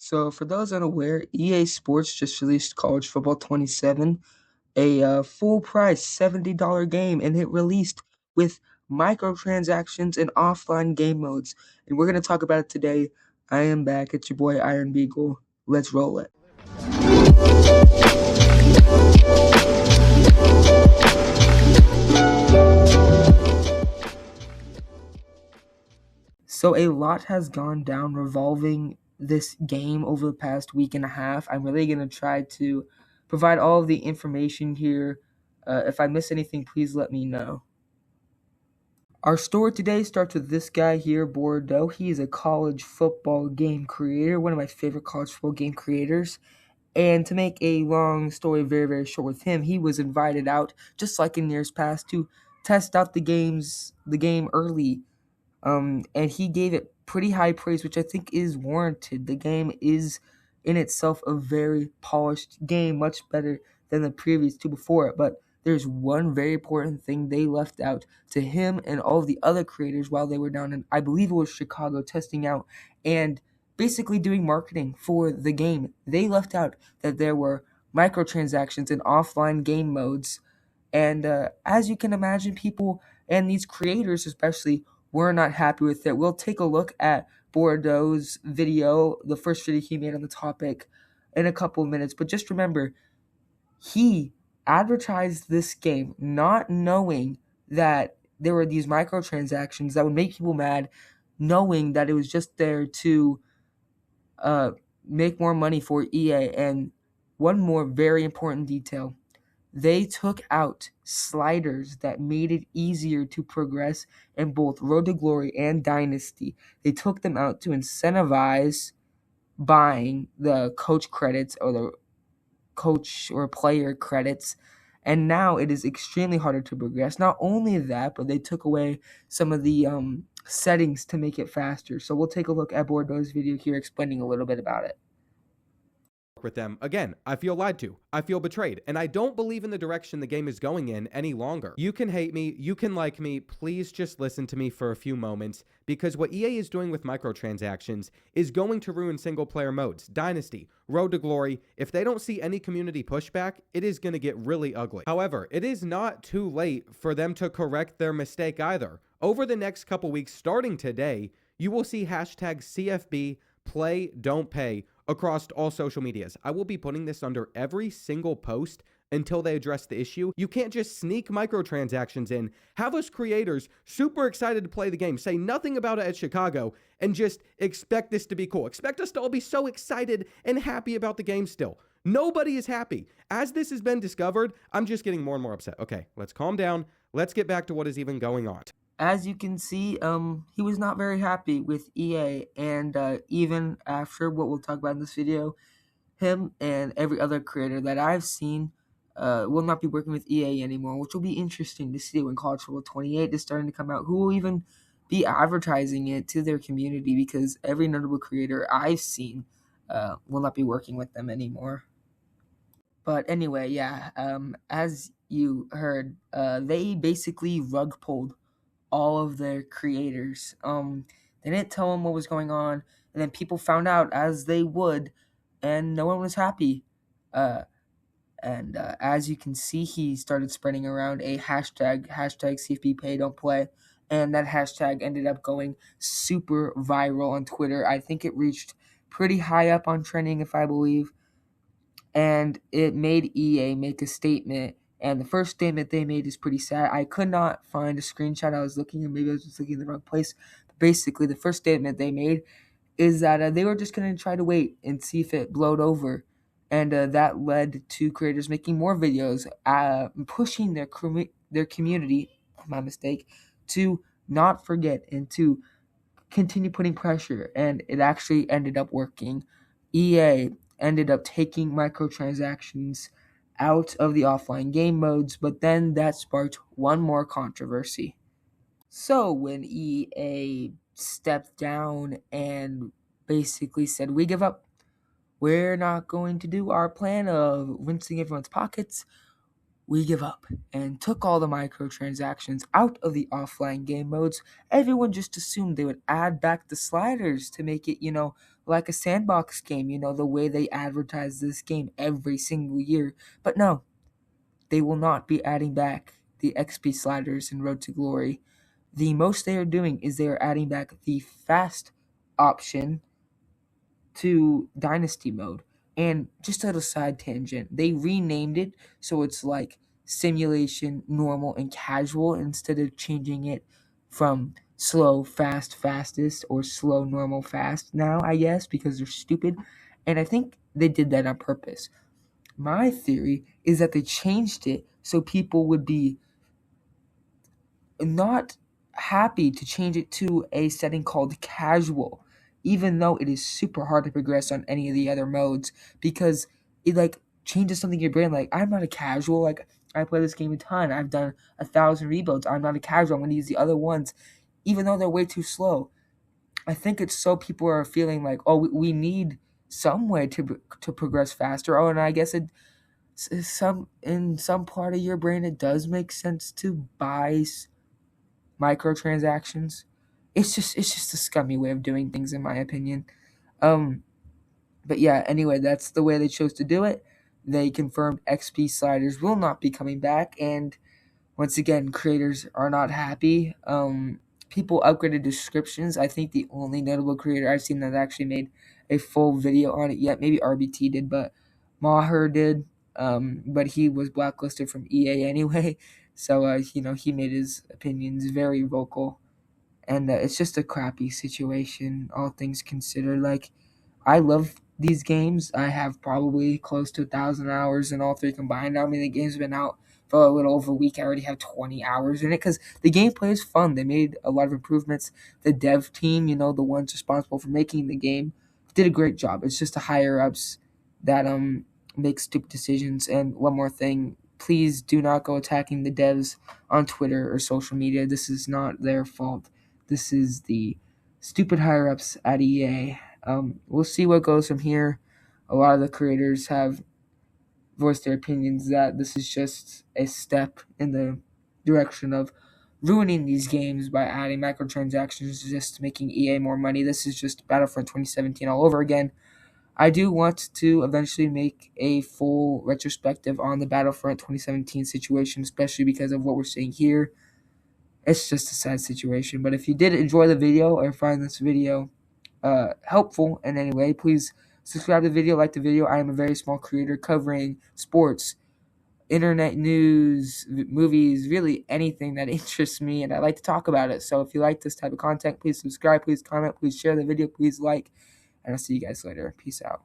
So, for those unaware, EA Sports just released College Football 27, a full price $70 game, and it released with microtransactions and offline game modes. And we're going to talk about it today. I am back. It's your boy Iron Beagle. Let's roll it. So a lot has gone down revolving this game over the past week and a half. I'm really going to try to provide all of the information here. If I miss anything, please let me know. Our story today starts with this guy here, Bourdeax. He is a college football game creator, one of my favorite college football game creators. And to make a long story very, very short with him, he was invited out, just like in years past, to test out the game early. And he gave it pretty high praise, which I think is warranted. The game is in itself a very polished game, much better than the previous two before it. But there's one very important thing they left out to him and all of the other creators while they were down in, I believe it was Chicago, testing out and basically doing marketing for the game. They left out that there were microtransactions and offline game modes. And as you can imagine, people and these creators especially were not happy with it. We'll take a look at Bourdeaux's video, the first video he made on the topic, in a couple of minutes. But just remember, he advertised this game not knowing that there were these microtransactions that would make people mad, knowing that it was just there to make more money for EA. And one more very important detail. They took out sliders that made it easier to progress in both Road to Glory and Dynasty. They took them out to incentivize buying the coach credits or the coach or player credits, and now it is extremely harder to progress. Not only that, but they took away some of the settings to make it faster. So we'll take a look at Bourdeaux's video here explaining a little bit about it. With them. Again, I feel lied to. I feel betrayed. And I don't believe in the direction the game is going in any longer. You can hate me. You can like me. Please just listen to me for a few moments, because what EA is doing with microtransactions is going to ruin single player modes. Dynasty, Road to Glory. If they don't see any community pushback, it is going to get really ugly. However, it is not too late for them to correct their mistake either. Over the next couple weeks, starting today, you will see hashtag CFB play don't pay across all social medias. I will be putting this under every single post until they address the issue. You can't just sneak microtransactions in, have us creators super excited to play the game, say nothing about it at Chicago, and just expect this to be cool. Expect us to all be so excited and happy about the game still. Nobody is happy. As this has been discovered, I'm just getting more and more upset. Okay, let's calm down. Let's get back to what is even going on. As you can see, he was not very happy with EA, and even after what we'll talk about in this video, him and every other creator that I've seen will not be working with EA anymore, which will be interesting to see when College Football 28 is starting to come out. Who will even be advertising it to their community, because every notable creator I've seen will not be working with them anymore. But anyway, yeah, as you heard, they basically rug pulled all of their creators. They didn't tell them what was going on, and then people found out as they would, and no one was happy. And as you can see, he started spreading around a hashtag CFB Pay Don't Play, and that hashtag ended up going super viral on Twitter. I think it reached pretty high up on trending, if I believe, and it made EA make a statement. And the first statement they made is pretty sad. I could not find a screenshot I was looking, and maybe I was just looking in the wrong place. But basically, the first statement they made is that they were just going to try to wait and see if it blowed over. And that led to creators making more videos, pushing their community, my mistake, to not forget and to continue putting pressure. And it actually ended up working. EA ended up taking microtransactions out of the offline game modes, but then that sparked one more controversy. So when EA stepped down and basically said, we give up, we're not going to do our plan of rinsing everyone's pockets, we give up and took all the microtransactions out of the offline game modes, everyone just assumed they would add back the sliders to make it, like a sandbox game, the way they advertise this game every single year. But no, they will not be adding back the XP sliders in Road to Glory. The most they are doing is they are adding back the fast option to Dynasty mode. And just a little side tangent, they renamed it so it's like simulation, normal, and casual instead of changing it from slow, fast, fastest, or slow, normal, fast now, I guess, because they're stupid. And I think they did that on purpose. My theory is that they changed it so people would be not happy to change it to a setting called casual, even though it is super hard to progress on any of the other modes because it like changes something in your brain. Like, I'm not a casual. Like, I play this game a ton. I've done 1,000 rebuilds. I'm not a casual. I'm going to use the other ones, even though they're way too slow. I think it's so people are feeling like, oh, we need some way to progress faster. Oh, and I guess some in some part of your brain it does make sense to buy microtransactions. It's just a scummy way of doing things, in my opinion. Um, but yeah, anyway, that's the way they chose to do it. They confirmed XP sliders will not be coming back, and once again, creators are not happy. People upgraded descriptions. I think the only notable creator I've seen that actually made a full video on it yet, maybe RBT did, but Maher did. But he was blacklisted from EA anyway, so he made his opinions very vocal, and it's just a crappy situation, all things considered. Like, I love these games. I have probably close to 1,000 hours in all three combined. I mean, the game's been out for a little over a week. I already have 20 hours in it because the gameplay is fun. They made a lot of improvements. The dev team, the ones responsible for making the game, did a great job. It's just the higher ups that make stupid decisions. And one more thing, please do not go attacking the devs on Twitter or social media. This is not their fault. This is the stupid higher ups at EA. We'll see what goes from here. A lot of the creators have voiced their opinions that this is just a step in the direction of ruining these games by adding microtransactions, just making EA more money. This is just Battlefront 2017 all over again. I do want to eventually make a full retrospective on the Battlefront 2017 situation, especially because of what we're seeing here. It's just a sad situation. But if you did enjoy the video or find this video helpful in any way, please subscribe to the video, like the video. I am a very small creator covering sports, internet news, movies, really anything that interests me, and I like to talk about it. So if you like this type of content, please subscribe, please comment, please share the video, please like, and I'll see you guys later. Peace out.